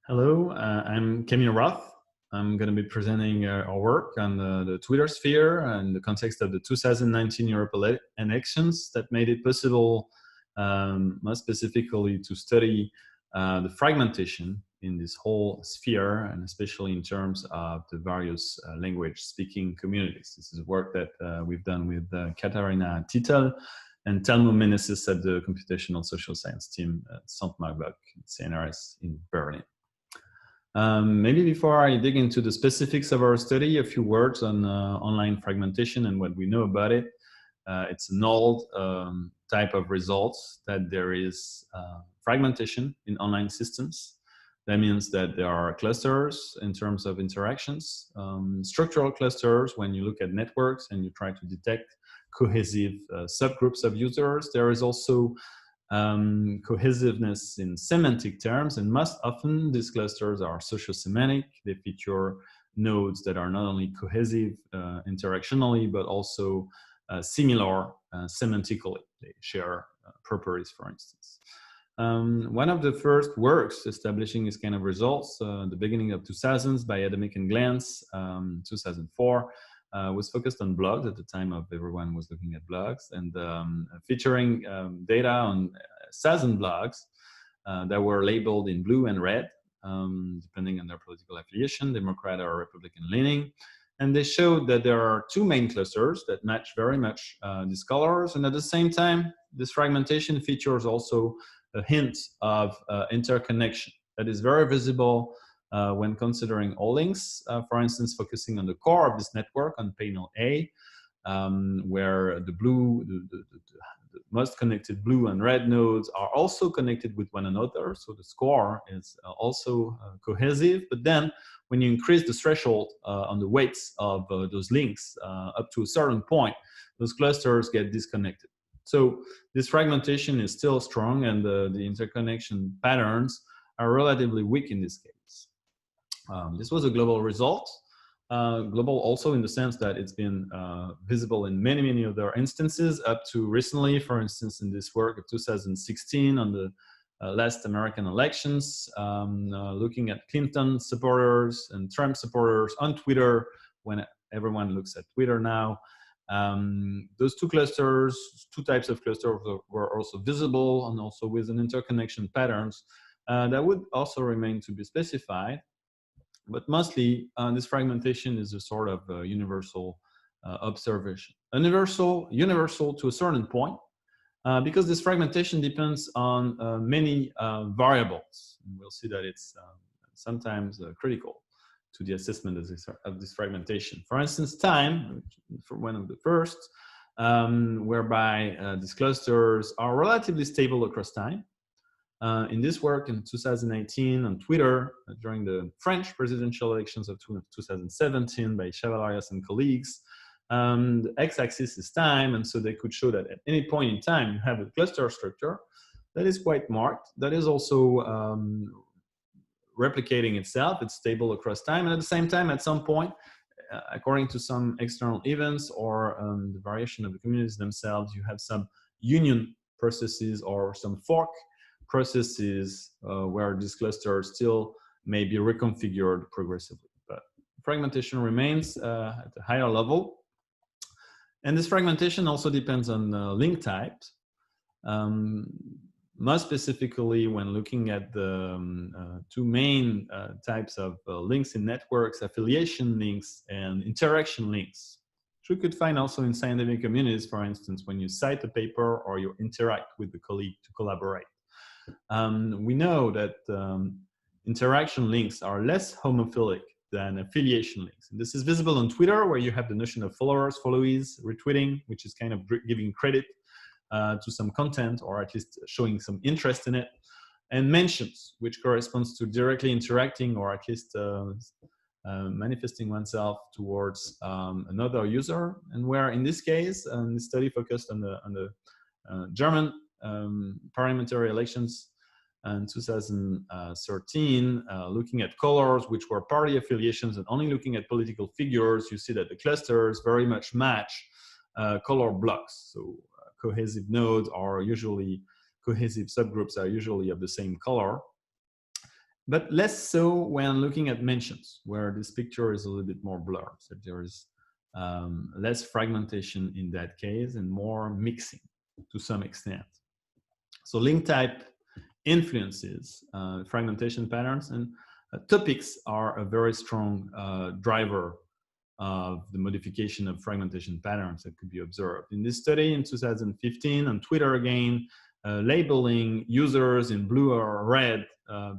Hello, I'm Camille Roth. I'm going to be presenting our work on the Twitter sphere and the context of the 2019 Europe elections that made it possible, most specifically, to study the fragmentation in this whole sphere, and especially in terms of the various language-speaking communities. This is work that we've done with Katharina Tittel and Telmo Menezes at the Computational Social Science team at St. Marburg, CNRS in Berlin. Maybe before I dig into the specifics of our study, a few words on online fragmentation and what we know about it. It's an old type of results that there is fragmentation in online systems. That means that there are clusters in terms of interactions, structural clusters when you look at networks and you try to detect cohesive subgroups of users. There is also cohesiveness in semantic terms, and most often these clusters are socio-semantic. They feature nodes that are not only cohesive interactionally, but also similar semantically. They share properties, for instance. One of the first works establishing this kind of results, the beginning of 2000s by Adamic and Glantz, 2004, was focused on blogs at the time of everyone was looking at blogs, and featuring data on 1,000 blogs that were labeled in blue and red, depending on their political affiliation, Democrat or Republican leaning. And they showed that there are two main clusters that match very much these colors, and at the same time, this fragmentation features also a hint of interconnection that is very visible when considering all links, for instance, focusing on the core of this network on panel A, where the most connected blue and red nodes are also connected with one another. So the score is also cohesive. But then when you increase the threshold on the weights of those links up to a certain point, those clusters get disconnected. So this fragmentation is still strong, and the interconnection patterns are relatively weak in this case. This was a global result. Global also in the sense that it's been visible in many other instances up to recently, for instance, in this work of 2016 on the last American elections, looking at Clinton supporters and Trump supporters on Twitter, when everyone looks at Twitter now. Those two clusters, two types of clusters were also visible, and also with an interconnection patterns that would also remain to be specified. But mostly, this fragmentation is a sort of universal observation. Universal to a certain point, because this fragmentation depends on many variables. And we'll see that it's sometimes critical to the assessment of this fragmentation. For instance, time, for one of the first, whereby these clusters are relatively stable across time. In this work in 2018 on Twitter, during the French presidential elections of 2017 by Chavalarias and colleagues, the x-axis is time, and so they could show that at any point in time you have a cluster structure that is quite marked, that is also replicating itself, it's stable across time, and at the same time, at some point, according to some external events or the variation of the communities themselves, you have some union processes or some fork processes where this cluster still may be reconfigured progressively. But fragmentation remains at a higher level. And this fragmentation also depends on link types. Most specifically, when looking at the two main types of links in networks, affiliation links and interaction links, which we could find also in scientific communities, for instance, when you cite a paper or you interact with the colleague to collaborate. We know that interaction links are less homophilic than affiliation links. And this is visible on Twitter, where you have the notion of followers, followees, retweeting, which is kind of giving credit to some content, or at least showing some interest in it, and mentions, which corresponds to directly interacting or at least manifesting oneself towards another user. And where in this case, the study focused on the German parliamentary elections in 2013, looking at colors, which were party affiliations, and only looking at political figures, you see that the clusters very much match color blocks. So cohesive nodes are usually, cohesive subgroups are usually of the same color. but less so when looking at mentions, where this picture is a little bit more blurred. So there is less fragmentation in that case and more mixing to some extent. So link type influences fragmentation patterns, and topics are a very strong driver of the modification of fragmentation patterns that could be observed. In this study in 2015 on Twitter again, labeling users in blue or red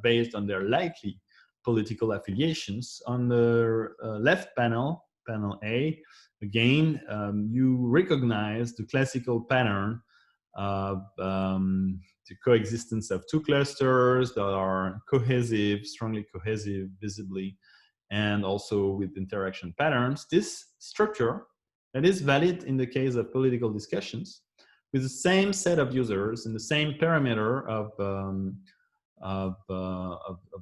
based on their likely political affiliations. On the left panel, panel A, again, you recognize the classical pattern of the coexistence of two clusters that are cohesive, strongly cohesive, visibly, and also with interaction patterns. This structure that is valid in the case of political discussions with the same set of users and the same parameter of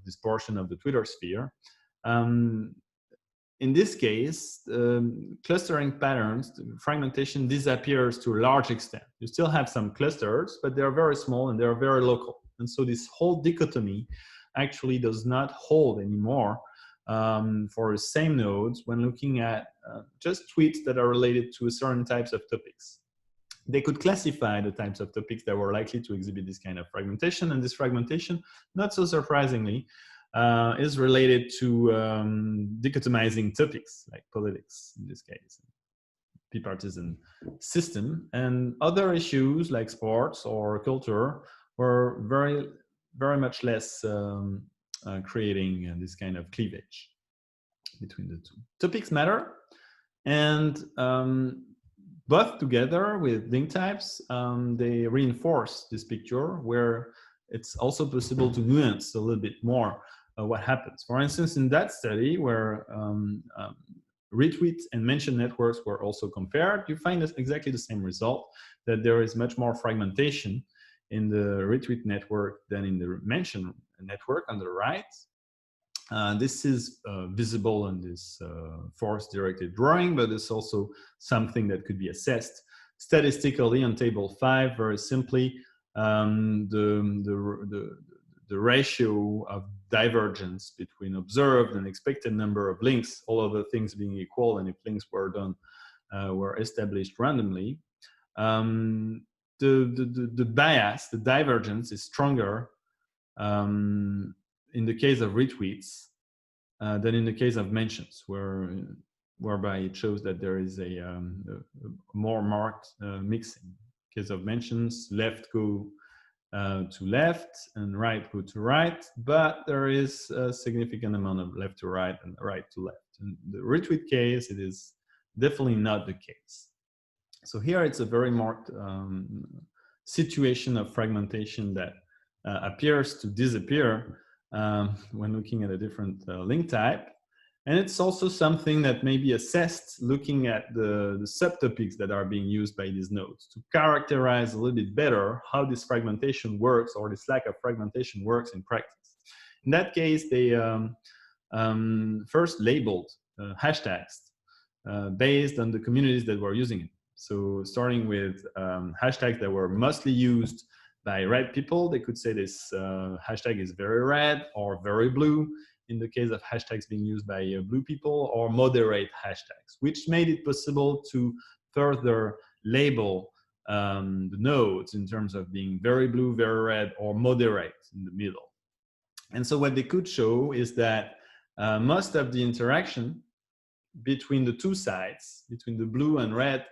this portion of the Twitter sphere. In this case, clustering patterns, fragmentation disappears to a large extent. You still have some clusters, but they're very small and they're very local. And so this whole dichotomy actually does not hold anymore for the same nodes when looking at just tweets that are related to certain types of topics. They could classify the types of topics that were likely to exhibit this kind of fragmentation, and this fragmentation, not so surprisingly, is related to dichotomizing topics like politics in this case, bipartisan system, and other issues like sports or culture were very much less creating this kind of cleavage between the two. Topics matter, and both together with link types, they reinforce this picture where it's also possible to nuance a little bit more what happens. For instance, in that study where retweet and mention networks were also compared, you find exactly the same result, that there is much more fragmentation in the retweet network than in the mention network on the right. This is visible in this force-directed drawing, but it's also something that could be assessed statistically on table 5. Very simply, the ratio of divergence between observed and expected number of links, all other things being equal, and if links were done, were established randomly, the bias, the divergence is stronger in the case of retweets than in the case of mentions, whereby it shows that there is a more marked mixing. In case of mentions, left go to left and right go to right, but there is a significant amount of left to right and right to left. In the retweet case, it is definitely not the case. So here it's a very marked situation of fragmentation that appears to disappear when looking at a different link type. And it's also something that may be assessed looking at the subtopics that are being used by these nodes to characterize a little bit better how this fragmentation works, or this lack of fragmentation works in practice. In that case, they first labeled hashtags based on the communities that were using it. So starting with hashtags that were mostly used by red people, they could say this hashtag is very red or very blue, in the case of hashtags being used by blue people, or moderate hashtags, which made it possible to further label the nodes in terms of being very blue, very red, or moderate in the middle. And so what they could show is that most of the interaction between the two sides, between the blue and red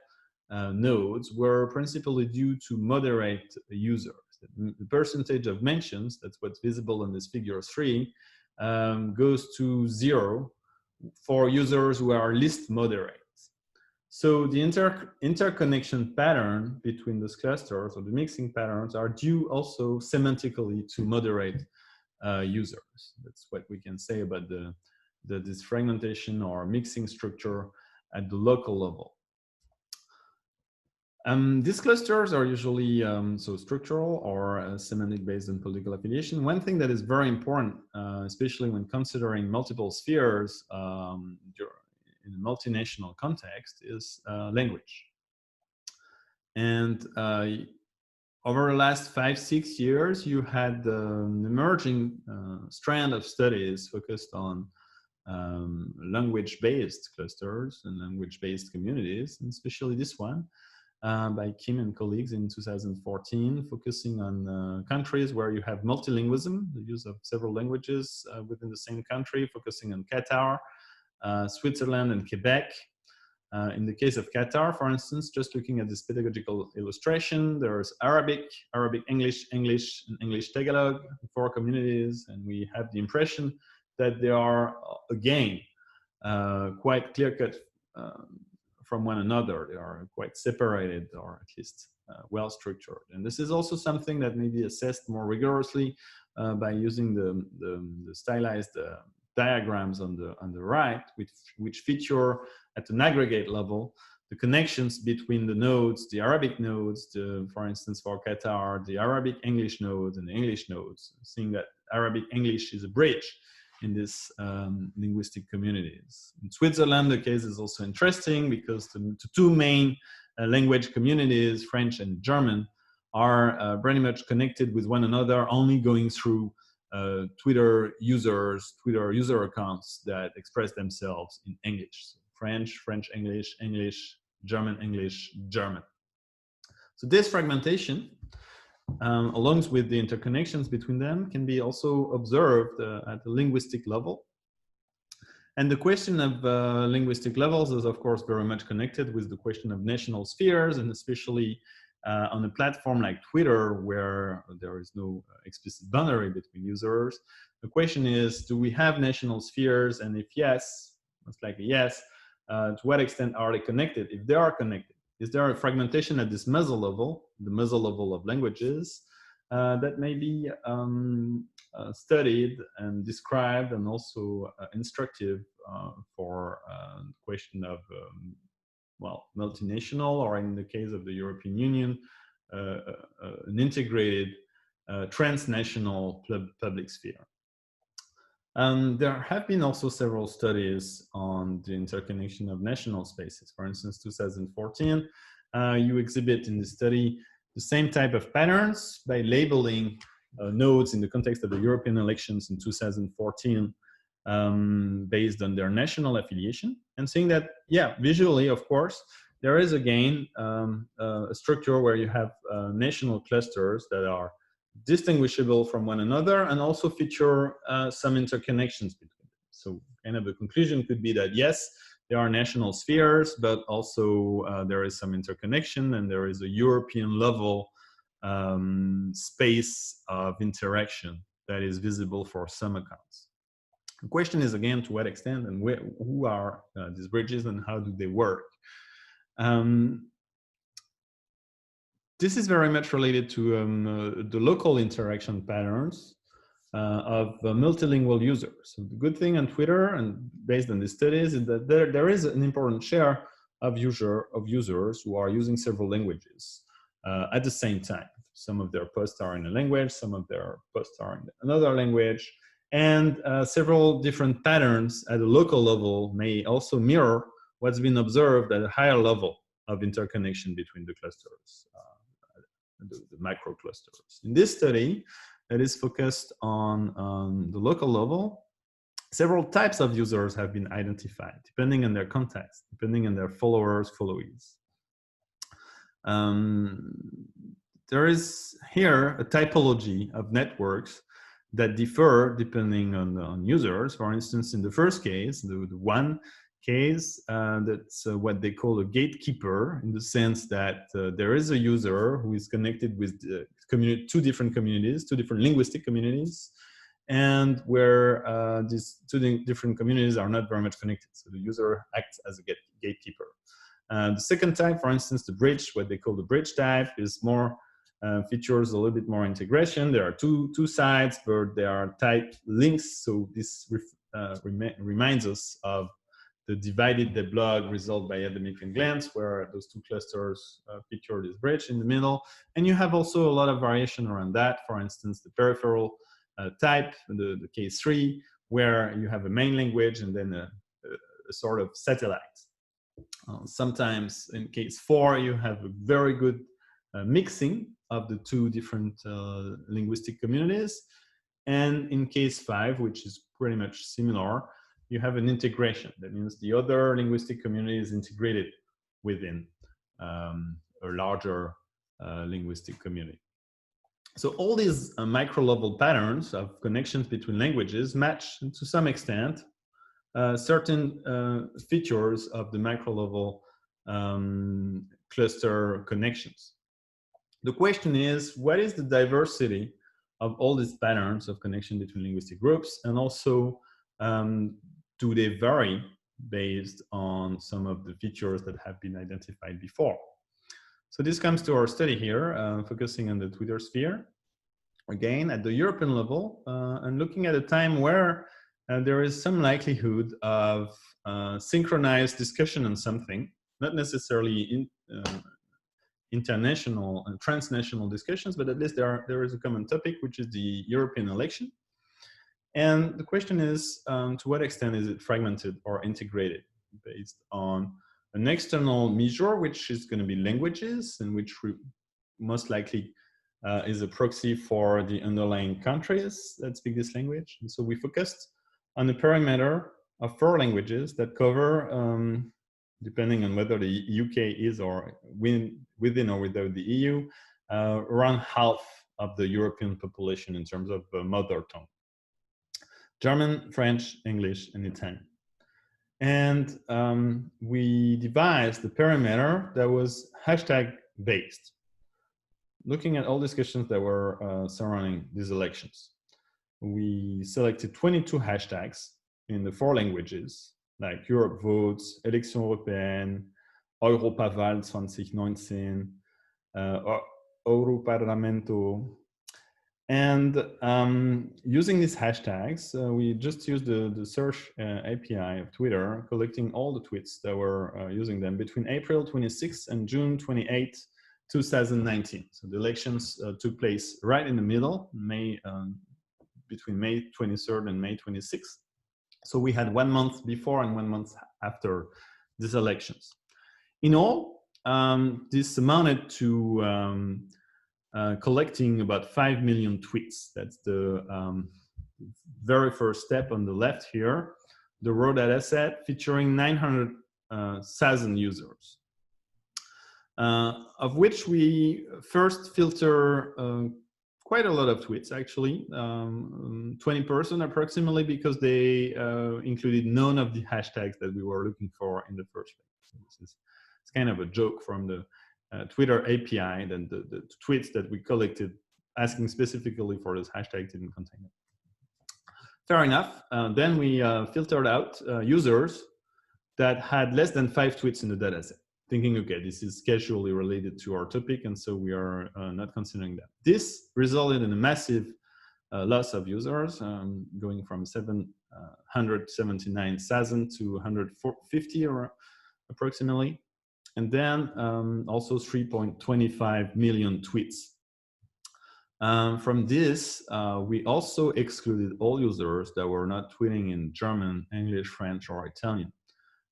nodes, were principally due to moderate users. The percentage of mentions, that's what's visible in this figure 3, goes to 0 for users who are least moderate. So the interconnection pattern between those clusters, or the mixing patterns, are due also semantically to moderate users. That's what we can say about this fragmentation or mixing structure at the local level. These clusters are usually so structural or semantic based on political affiliation. One thing that is very important, especially when considering multiple spheres in a multinational context, is language. And over the last 5-6 years, you had an emerging strand of studies focused on language-based clusters and language-based communities, and especially this one by Kim and colleagues in 2014, focusing on countries where you have multilingualism, the use of several languages within the same country, focusing on Qatar, Switzerland, and Quebec. In the case of Qatar, for instance, just looking at this pedagogical illustration, there's Arabic, English, English, and English Tagalog, 4 communities, and we have the impression that they are, again, quite clear-cut from one another. They are quite separated, or at least well-structured. And this is also something that may be assessed more rigorously by using the stylized diagrams on the right, which feature at an aggregate level the connections between the nodes, the Arabic nodes, for instance, for Qatar, the Arabic English nodes and the English nodes, seeing that Arabic English is a bridge in these linguistic communities. In Switzerland, the case is also interesting because the two main language communities, French and German, are very much connected with one another, only going through Twitter user accounts that express themselves in English. So French English, English, German, German. So this fragmentation, along with the interconnections between them, can be also observed at the linguistic level. And the question of linguistic levels is, of course, very much connected with the question of national spheres, and especially on a platform like Twitter, where there is no explicit boundary between users. The question is, do we have national spheres? And if yes, most likely yes, to what extent are they connected? If they are connected, is there a fragmentation at this meso level, the meso level of languages, that may be studied and described and also instructive for the question of well, multinational, or in the case of the European Union, an integrated transnational public sphere. There have been also several studies on the interconnection of national spaces. For instance, 2014, you exhibit in the study the same type of patterns by labeling nodes in the context of the European elections in 2014 based on their national affiliation, and seeing that, yeah, visually, of course, there is again a structure where you have national clusters that are distinguishable from one another and also feature some interconnections between them. So kind of the conclusion could be that, yes, there are national spheres, but also there is some interconnection, and there is a European level space of interaction that is visible for some accounts. The question is, again, to what extent and who are these bridges and how do they work? This is very much related to the local interaction patterns of multilingual users. So the good thing on Twitter, and based on the studies, is that there is an important share of users who are using several languages at the same time. Some of their posts are in a language, some of their posts are in another language, and several different patterns at a local level may also mirror what's been observed at a higher level of interconnection between the clusters, the macro clusters. In this study that is focused on the local level, several types of users have been identified, depending on their context, depending on their followers, followees. There is here a typology of networks that differ depending on users. For instance, in the first case, the one case, that's what they call a gatekeeper, in the sense that there is a user who is connected with two different communities, two different linguistic communities, and where these two different communities are not very much connected. So the user acts as a gatekeeper. The second type, for instance, the bridge, what they call the bridge type, is more features a little bit more integration. There are two sides, but there are type links. So this reminds us of the divided deblog result by Adamic and Glantz, where those two clusters feature this bridge in the middle. And you have also a lot of variation around that. For instance, the peripheral type, the case 3, where you have a main language and then a sort of satellite. Sometimes in case 4, you have a very good mixing of the two different linguistic communities. And in case 5, which is pretty much similar, you have an integration. That means the other linguistic community is integrated within a larger linguistic community. So all these micro-level patterns of connections between languages match to some extent certain features of the macro-level cluster connections. The question is, what is the diversity of all these patterns of connection between linguistic groups, and also do they vary based on some of the features that have been identified before? So this comes to our study here, focusing on the Twitter sphere, again at the European level, and looking at a time where there is some likelihood of synchronized discussion on something, not necessarily international and transnational discussions, but at least there is a common topic, which is the European election. And the question is, to what extent is it fragmented or integrated based on an external measure, which is going to be languages, and which most likely is a proxy for the underlying countries that speak this language. And so we focused on a perimeter of 4 languages that cover, depending on whether the UK is or within or without the EU, around half of the European population in terms of mother tongue: German, French, English, and Italian. And we devised the perimeter that was hashtag based, looking at all discussions that were surrounding these elections. We selected 22 hashtags in the 4 languages, like Europe Votes, Élections Européennes, Europawahl 2019, Europarlamento. And using these hashtags, we just used the search API of Twitter, collecting all the tweets that were using them between April 26th and June 28th, 2019. So the elections took place right in the middle, between May 23rd and May 26th. So we had 1 month before and 1 month after these elections. In all, this amounted to collecting about 5 million tweets. That's the very first step on the left here, the raw data set featuring 900,000 users, of which we first filter quite a lot of tweets, actually, 20% approximately, because they included none of the hashtags that we were looking for in the first place. It's kind of a joke from the Twitter API, then the tweets that we collected asking specifically for this hashtag didn't contain it. Fair enough. Then we filtered out users that had less than 5 tweets in the dataset, thinking, okay, this is casually related to our topic, and so we are not considering that. This resulted in a massive loss of users, going from 779,000 to 150 or approximately. And then also 3.25 million tweets. From this, we also excluded all users that were not tweeting in German, English, French, or Italian,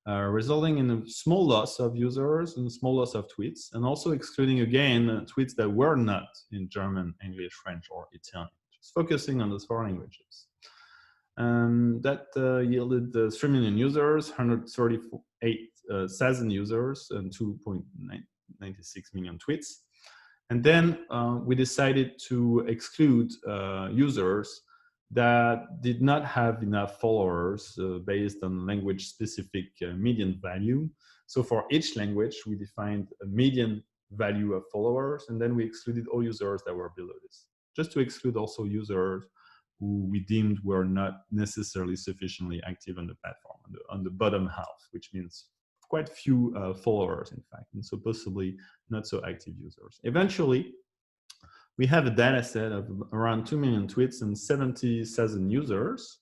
resulting in a small loss of users and a small loss of tweets, and also excluding again tweets that were not in German, English, French, or Italian, just focusing on those 4 languages. That yielded 3 million users, 138,000 users, and 2.96 million tweets. And then we decided to exclude users that did not have enough followers based on language-specific median value. So for each language, we defined a median value of followers, and then we excluded all users that were below this, just to exclude also users who we deemed were not necessarily sufficiently active on the platform, on the bottom half, which means quite few followers, in fact, and so possibly not so active users. Eventually, we have a data set of around 2 million tweets and 70,000 users.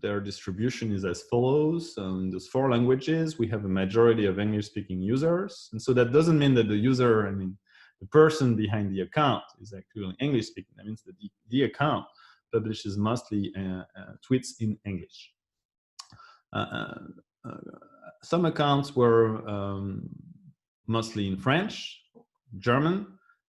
Their distribution is as follows. In those 4 languages, we have a majority of English-speaking users, and so that doesn't mean that the user, the person behind the account is actually English speaking. That means that the account publishes mostly tweets in English. Some accounts were mostly in French, German,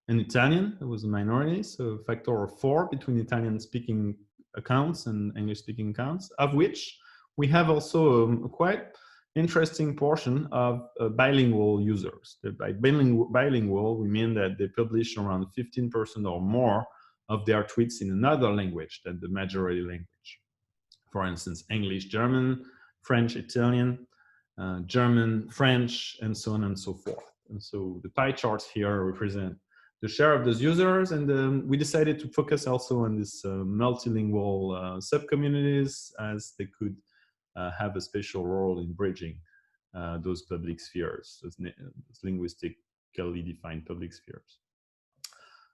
and Italian. It was a minority, so a factor of 4 between Italian-speaking accounts and English-speaking accounts, of which we have also a quite interesting portion of bilingual users. By bilingual, we mean that they publish around 15% or more of their tweets in another language than the majority language. For instance, English, German, French, Italian, German, French, and so on and so forth. And so the pie charts here represent the share of those users, and we decided to focus also on this multilingual sub-communities, as they could have a special role in bridging those public spheres, those linguistically defined public spheres.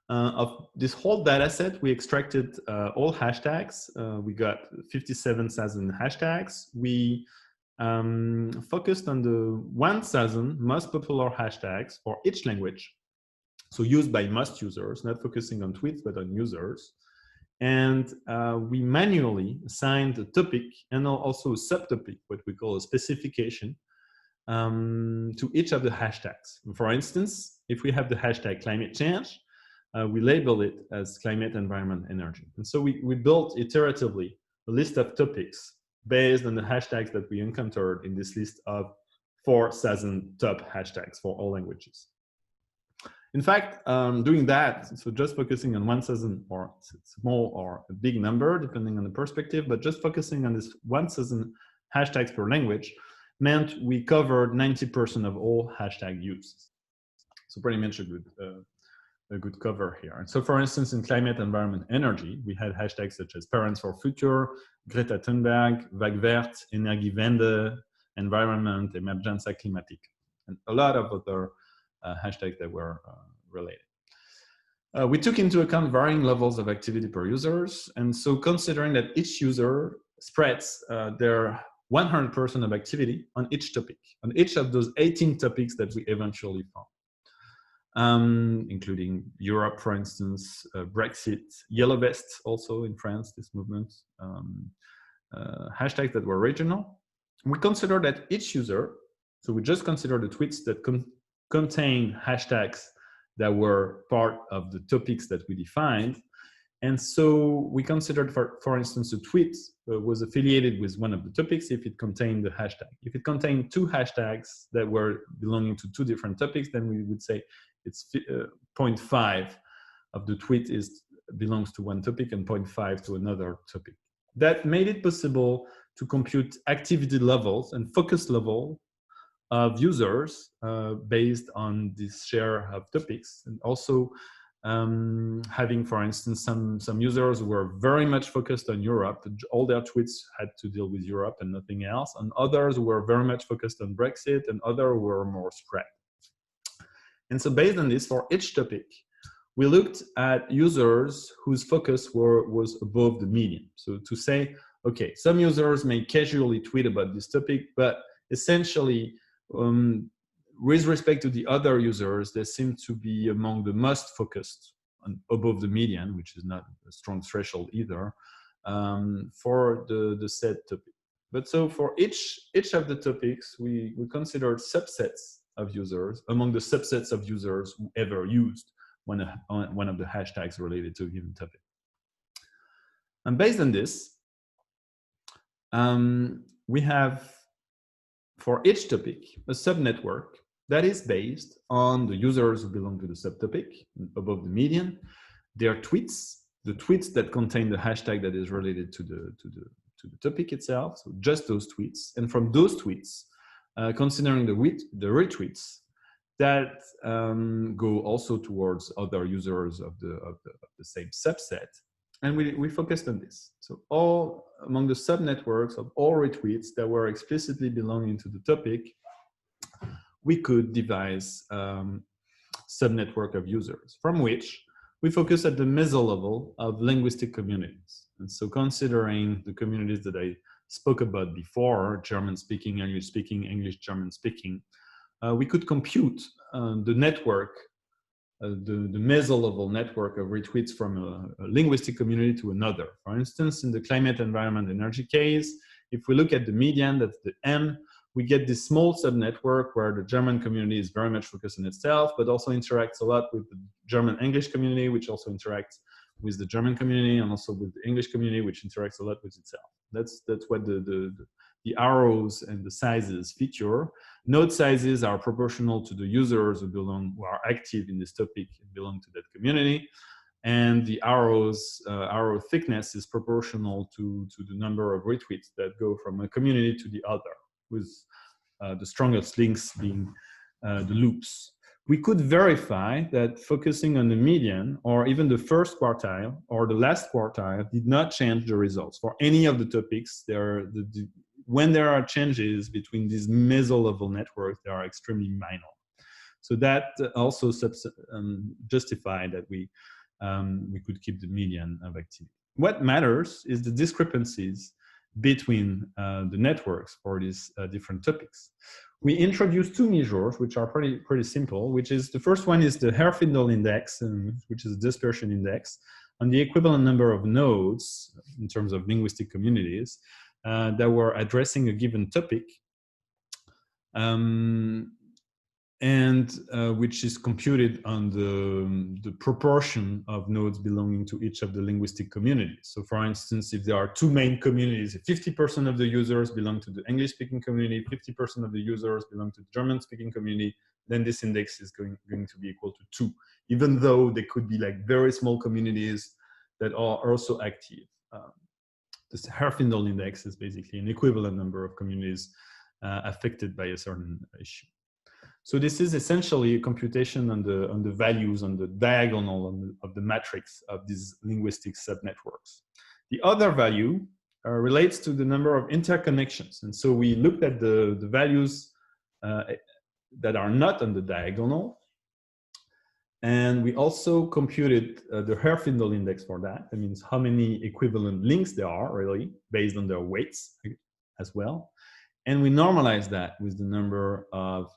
Of this whole data set, we extracted all hashtags. We got 57,000 hashtags. We focused on the 1,000 most popular hashtags for each language, so used by most users, not focusing on tweets, but on users. And we manually assigned a topic and also a subtopic, what we call a specification, to each of the hashtags. For instance, if we have the hashtag climate change, we label it as climate, environment, energy. And so we built iteratively a list of topics based on the hashtags that we encountered in this list of 4,000 top hashtags for all languages. In fact, doing that, so just focusing on 1,000, or small or a big number, depending on the perspective, but just focusing on this 1,000 hashtags per language meant we covered 90% of all hashtag use. So pretty much a good cover here. And so, for instance, in climate, environment, energy, we had hashtags such as Parents for Future, Greta Thunberg, Wegwert, Energiewende, Environment, Emergenza Climatic, and a lot of other hashtags that were related. We took into account varying levels of activity per users, and so considering that each user spreads their 100% of activity on each topic, on each of those 18 topics that we eventually found, including Europe, for instance, Brexit, Yellow Vests, also in France, this movement, hashtags that were regional. We considered that each user, so we just considered the tweets that contained hashtags that were part of the topics that we defined. And so we considered, for instance, a tweet was affiliated with one of the topics if it contained the hashtag. If it contained two hashtags that were belonging to two different topics, then we would say it's 0.5 of the tweet belongs to one topic and 0.5 to another topic. That made it possible to compute activity levels and focus level of users based on this share of topics, and also having, for instance, some users who were very much focused on Europe. All their tweets had to deal with Europe and nothing else, and others were very much focused on Brexit, and others were more spread. And so based on this, for each topic, we looked at users whose focus was above the median. So to say, okay, some users may casually tweet about this topic, but essentially, with respect to the other users, they seem to be among the most focused on above the median, which is not a strong threshold either, for the said topic. But so for each of the topics, we considered subsets of users among the subsets of users who ever used one of the hashtags related to a given topic. And based on this, we have, for each topic, a subnetwork that is based on the users who belong to the subtopic above the median, their tweets, the tweets that contain the hashtag that is related to the topic itself, so just those tweets, and from those tweets, considering the retweets that go also towards other users of the same subset. And we focused on this. So all among the subnetworks of all retweets that were explicitly belonging to the topic, we could devise subnetwork of users, from which we focus at the meso level of linguistic communities. And so considering the communities that I spoke about before, German-speaking, English-speaking, English, German-speaking, we could compute the network, the meso-level network of retweets from a linguistic community to another. For instance, in the climate, environment, energy case, if we look at the median, that's the M, we get this small sub-network where the German community is very much focused on itself, but also interacts a lot with the German English community, which also interacts with the German community, and also with the English community, which interacts a lot with itself. That's what the arrows and the sizes feature. Node sizes are proportional to the users who are active in this topic and belong to that community. And the arrow thickness is proportional to the number of retweets that go from a community to the other, with the strongest links being the loops. We could verify that focusing on the median or even the first quartile or the last quartile did not change the results. For any of the topics, when there are changes between these meso-level networks, they are extremely minor. So that also justified that we could keep the median of activity. What matters is the discrepancies between the networks for these different topics. We introduced two measures, which are pretty simple, which is the first one is the Herfindahl index, which is a dispersion index, on the equivalent number of nodes in terms of linguistic communities that were addressing a given topic. And which is computed on the proportion of nodes belonging to each of the linguistic communities. So for instance, if there are two main communities, if 50% of the users belong to the English-speaking community, 50% of the users belong to the German-speaking community, then this index is going to be equal to 2, even though there could be like very small communities that are also active. This Herfindahl index is basically an equivalent number of communities affected by a certain issue. So this is essentially a computation on the values on the diagonal of the matrix of these linguistic subnetworks. The other value relates to the number of interconnections. And so we looked at the values that are not on the diagonal. And we also computed the Herfindahl index for that. That means how many equivalent links there are, really, based on their weights as well. And we normalized that with the number of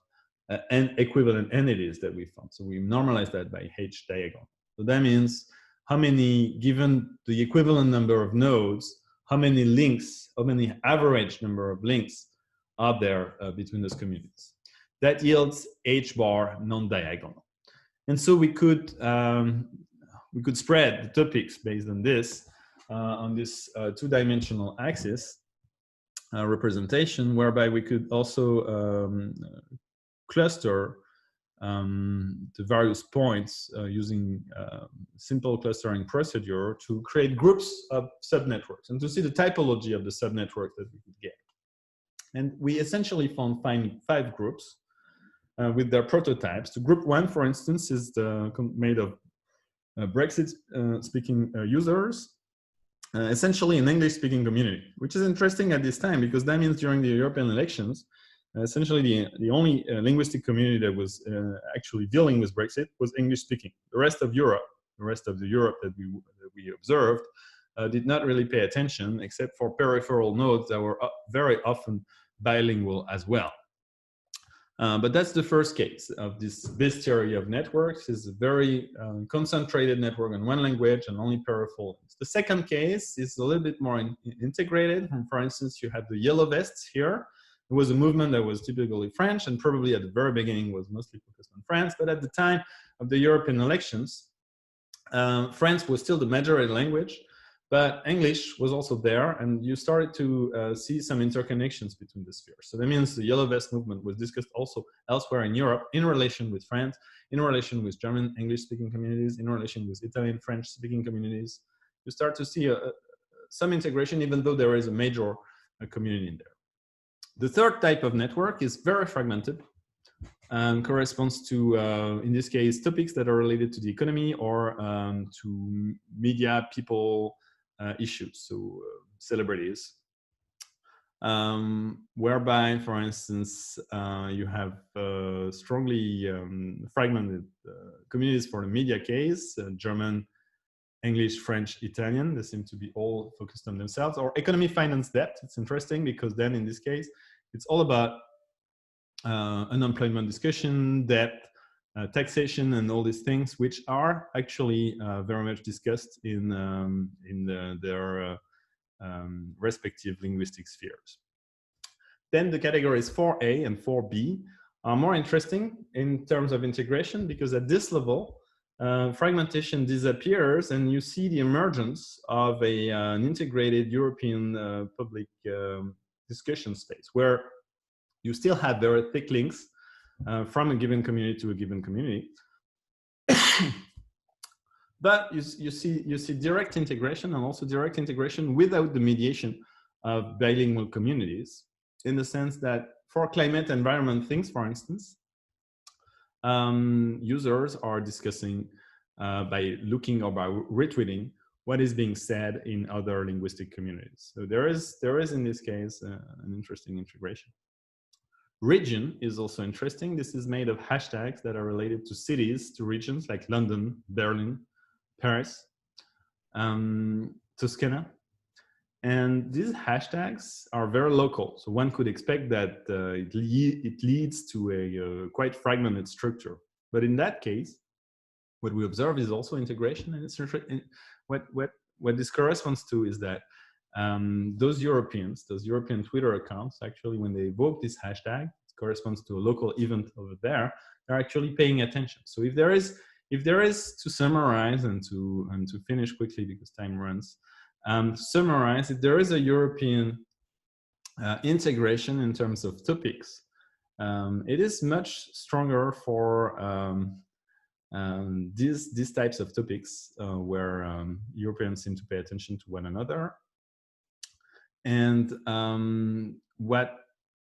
equivalent entities that we found. So we normalize that by H diagonal. So that means how many, given the equivalent number of nodes, how many links, how many average number of links are there between those communities. That yields H bar non-diagonal. And so we could spread the topics based on this two-dimensional axis representation, whereby we could also cluster the various points using simple clustering procedure to create groups of subnetworks and to see the typology of the subnetwork that we could get. And we essentially found five groups with their prototypes. The group one, for instance, is made of Brexit-speaking users, essentially an English-speaking community, which is interesting at this time because that means during the European elections, essentially the only linguistic community that was actually dealing with Brexit was English-speaking. The rest of Europe, that we observed, did not really pay attention except for peripheral nodes that were very often bilingual as well. But that's the first case of this theory of networks. Is a very concentrated network on one language and only peripheral. The second case is a little bit more integrated. And for instance, you have the yellow vests here. It was a movement that was typically French and probably at the very beginning was mostly focused on France. But at the time of the European elections, France was still the majority language, but English was also there, and you started to see some interconnections between the spheres. So that means the Yellow Vest movement was discussed also elsewhere in Europe in relation with France, in relation with German English-speaking communities, in relation with Italian French-speaking communities. You start to see some integration, even though there is a major community in there. The third type of network is very fragmented and corresponds to, in this case, topics that are related to the economy or to media, people, issues, so celebrities, whereby, for instance, you have strongly fragmented communities for the media case, German, English, French, Italian. They seem to be all focused on themselves. Or economy, finance, debt. It's interesting because then in this case, it's all about unemployment discussion, debt, taxation, and all these things, which are actually very much discussed in their respective linguistic spheres. then the categories 4A and 4B are more interesting in terms of integration, because at this level, fragmentation disappears and you see the emergence of an integrated European public discussion space, where you still have very thick links from a given community to a given community. But you see direct integration, and also direct integration without the mediation of bilingual communities, in the sense that for climate environment things, for instance, users are discussing by looking or by retweeting what is being said in other linguistic communities. So there is in this case an interesting integration. Region is also interesting. This is made of hashtags that are related to cities, to regions like London, Berlin, Paris, Toscana. And these hashtags are very local. So one could expect that it leads to a quite fragmented structure. But in that case, what we observe is also integration. And it's what this corresponds to is that those European Twitter accounts, actually, when they evoke this hashtag, it corresponds to a local event over there, they're actually paying attention. So if there is, to summarize and to finish quickly because time runs, to summarize, if there is a European integration in terms of topics, it is much stronger for these types of topics where Europeans seem to pay attention to one another. And what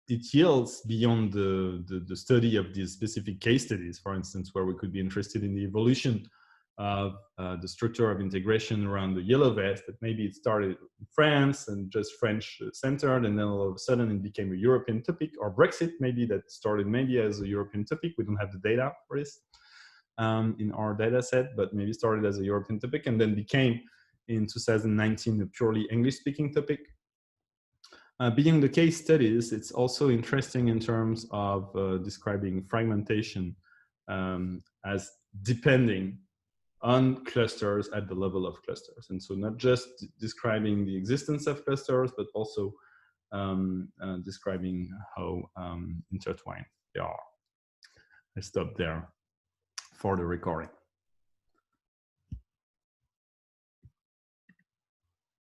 it yields beyond the study of these specific case studies, for instance, where we could be interested in the evolution of the structure of integration around the yellow vest, that maybe it started in France and just French centered, and then all of a sudden it became a European topic, or Brexit maybe, that started maybe as a European topic. We don't have the data for this in our data set, but maybe started as a European topic and then became in 2019 a purely English-speaking topic. Beyond the case studies, it's also interesting in terms of describing fragmentation as depending on clusters at the level of clusters. And so not just describing the existence of clusters, but also describing how intertwined they are. I stop there for the recording.